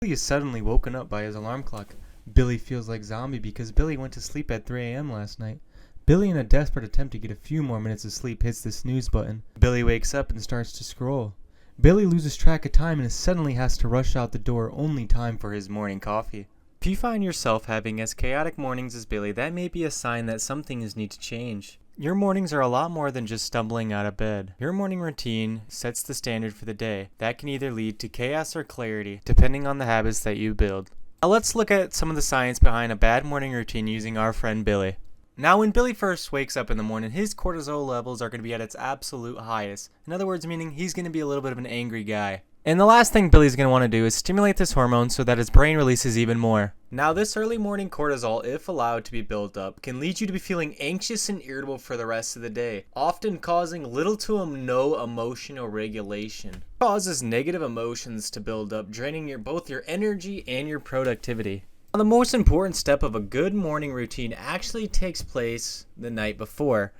Billy is suddenly woken up by his alarm clock. Billy feels like zombie because Billy went to sleep at 3 a.m. last night. Billy, in a desperate attempt to get a few more minutes of sleep, hits the snooze button. Billy wakes up and starts to scroll. Billy loses track of time and suddenly has to rush out the door, only time for his morning coffee. If you find yourself having as chaotic mornings as Billy, that may be a sign that some things need to change. Your mornings are a lot more than just stumbling out of bed. Your morning routine sets the standard for the day. That can either lead to chaos or clarity, depending on the habits that you build. Now let's look at some of the science behind a bad morning routine using our friend Billy. Now when Billy first wakes up in the morning, his cortisol levels are going to be at its absolute highest. In other words, meaning he's going to be a little bit of an angry guy. And the last thing Billy's going to want to do is stimulate this hormone so that his brain releases even more. Now this early morning cortisol, if allowed to be built up, can lead you to be feeling anxious and irritable for the rest of the day, often causing little to no emotional regulation. It causes negative emotions to build up, draining both your energy and your productivity. Now, the most important step of a good morning routine actually takes place the night before.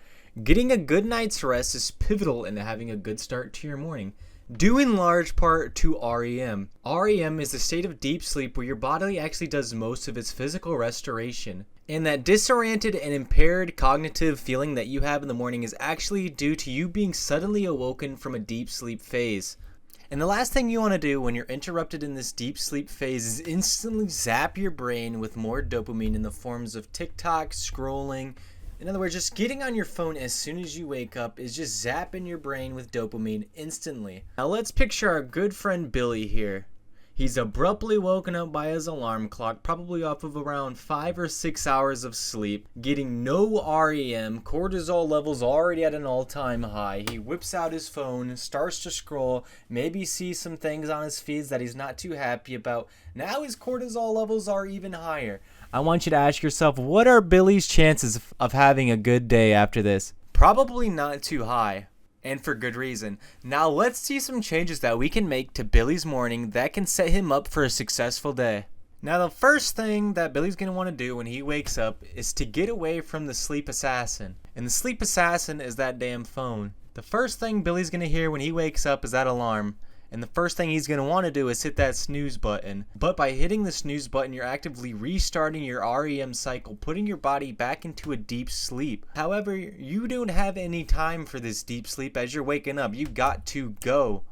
Getting a good night's rest is pivotal in having a good start to your morning, due in large part to REM. REM is the state of deep sleep where your body actually does most of its physical restoration. And that disoriented and impaired cognitive feeling that you have in the morning is actually due to you being suddenly awoken from a deep sleep phase. And the last thing you want to do when you're interrupted in this deep sleep phase is instantly zap your brain with more dopamine in the forms of TikTok, scrolling. In other words, just getting on your phone as soon as you wake up is just zapping your brain with dopamine instantly. Now let's picture our good friend Billy here. He's abruptly woken up by his alarm clock, probably off of around 5 or 6 hours of sleep, getting no REM, cortisol levels already at an all-time high. He whips out his phone, starts to scroll, maybe sees some things on his feeds that he's not too happy about. Now his cortisol levels are even higher. I want you to ask yourself, what are Billy's chances of having a good day after this? Probably not too high. And for good reason. Now let's see some changes that we can make to Billy's morning that can set him up for a successful day. Now the first thing that Billy's going to want to do when he wakes up is to get away from the sleep assassin. And the sleep assassin is that damn phone. The first thing Billy's going to hear when he wakes up is that alarm. And the first thing he's going to want to do is hit that snooze button. But by hitting the snooze button, you're actively restarting your REM cycle, putting your body back into a deep sleep. However, you don't have any time for this deep sleep as you're waking up. You got to go.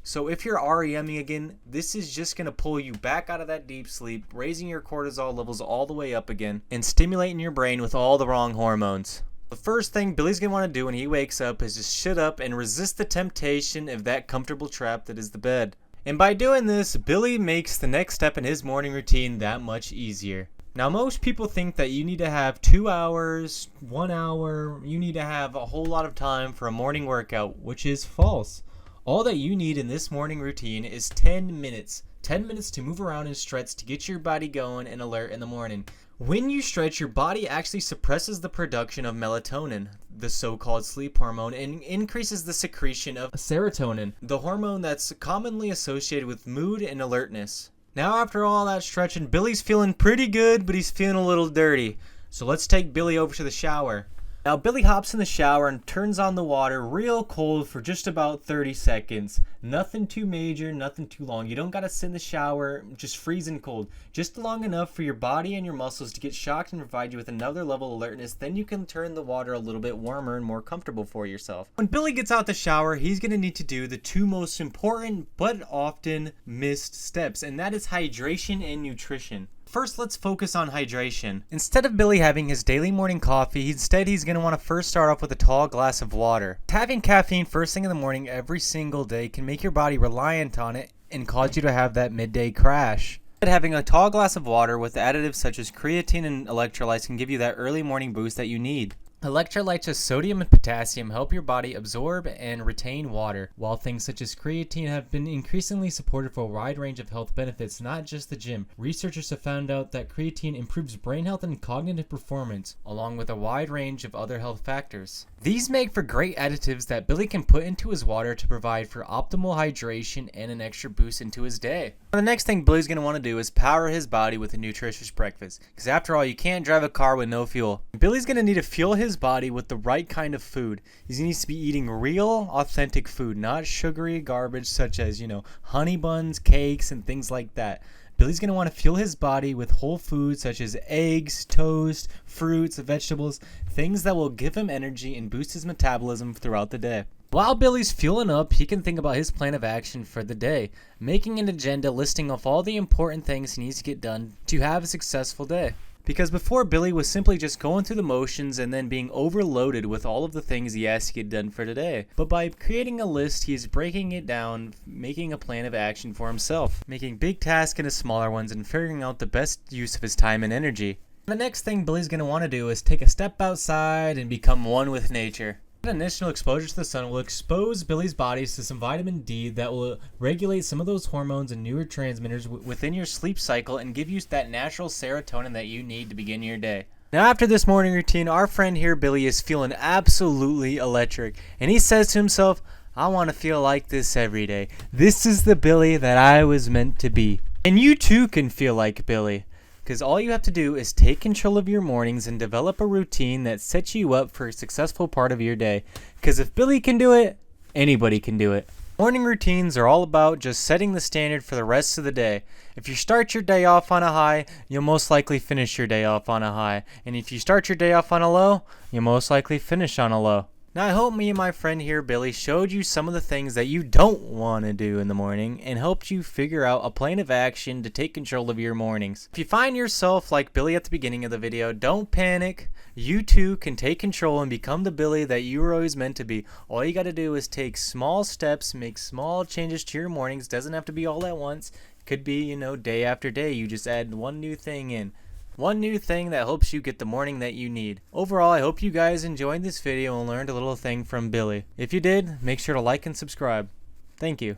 So if you're REMing again, this is just going to pull you back out of that deep sleep, raising your cortisol levels all the way up again, and stimulating your brain with all the wrong hormones. The first thing Billy's going to want to do when he wakes up is just sit up and resist the temptation of that comfortable trap that is the bed. And by doing this, Billy makes the next step in his morning routine that much easier. Now most people think that you need to have 2 hours, 1 hour, you need to have a whole lot of time for a morning workout, which is false. All that you need in this morning routine is 10 minutes. 10 minutes to move around and stretch to get your body going and alert in the morning. When you stretch, your body actually suppresses the production of melatonin, the so-called sleep hormone, and increases the secretion of serotonin, the hormone that's commonly associated with mood and alertness. Now after all that stretching, Billy's feeling pretty good, but he's feeling a little dirty. So let's take Billy over to the shower. Now Billy hops in the shower and turns on the water real cold for just about 30 seconds. Nothing too major, nothing too long. You don't gotta sit in the shower just freezing cold. Just long enough for your body and your muscles to get shocked and provide you with another level of alertness. Then you can turn the water a little bit warmer and more comfortable for yourself. When Billy gets out the shower, he's gonna need to do the two most important but often missed steps, and that is hydration and nutrition. First, let's focus on hydration. Instead of Billy having his daily morning coffee, instead he's going to want to first start off with a tall glass of water. Having caffeine first thing in the morning every single day can make your body reliant on it and cause you to have that midday crash. Having a tall glass of water with additives such as creatine and electrolytes can give you that early morning boost that you need. Electrolytes of sodium and potassium help your body absorb and retain water, while things such as creatine have been increasingly supported for a wide range of health benefits, not just the gym. Researchers have found out that creatine improves brain health and cognitive performance, along with a wide range of other health factors. These make for great additives that Billy can put into his water to provide for optimal hydration and an extra boost into his day. The next thing Billy's going to want to do is power his body with a nutritious breakfast, because after all, you can't drive a car with no fuel. Billy's going to need to fuel his body with the right kind of food. He needs to be eating real, authentic food, not sugary garbage such as, honey buns, cakes, and things like that. Billy's going to want to fuel his body with whole foods such as eggs, toast, fruits, vegetables, things that will give him energy and boost his metabolism throughout the day. While Billy's fueling up, he can think about his plan of action for the day, making an agenda listing off all the important things he needs to get done to have a successful day. Because before, Billy was simply just going through the motions and then being overloaded with all of the things he has to get done for today. But by creating a list, he is breaking it down, making a plan of action for himself, making big tasks into smaller ones and figuring out the best use of his time and energy. The next thing Billy's going to want to do is take a step outside and become one with nature. Initial exposure to the sun will expose Billy's body to some vitamin D that will regulate some of those hormones and neurotransmitters within your sleep cycle and give you that natural serotonin that you need to begin your day. Now after this morning routine, our friend here, Billy, is feeling absolutely electric. And he says to himself, I want to feel like this every day. This is the Billy that I was meant to be. And you too can feel like Billy. Because all you have to do is take control of your mornings and develop a routine that sets you up for a successful part of your day. Because if Billy can do it, anybody can do it. Morning routines are all about just setting the standard for the rest of the day. If you start your day off on a high, you'll most likely finish your day off on a high. And if you start your day off on a low, you'll most likely finish on a low. Now I hope me and my friend here, Billy, showed you some of the things that you don't want to do in the morning and helped you figure out a plan of action to take control of your mornings. If you find yourself like Billy at the beginning of the video, don't panic. You too can take control and become the Billy that you were always meant to be. All you got to do is take small steps, make small changes to your mornings. Doesn't have to be all at once. It could be, day after day. You just add one new thing in. One new thing that helps you get the morning that you need. Overall, I hope you guys enjoyed this video and learned a little thing from Billy. If you did, make sure to like and subscribe. Thank you.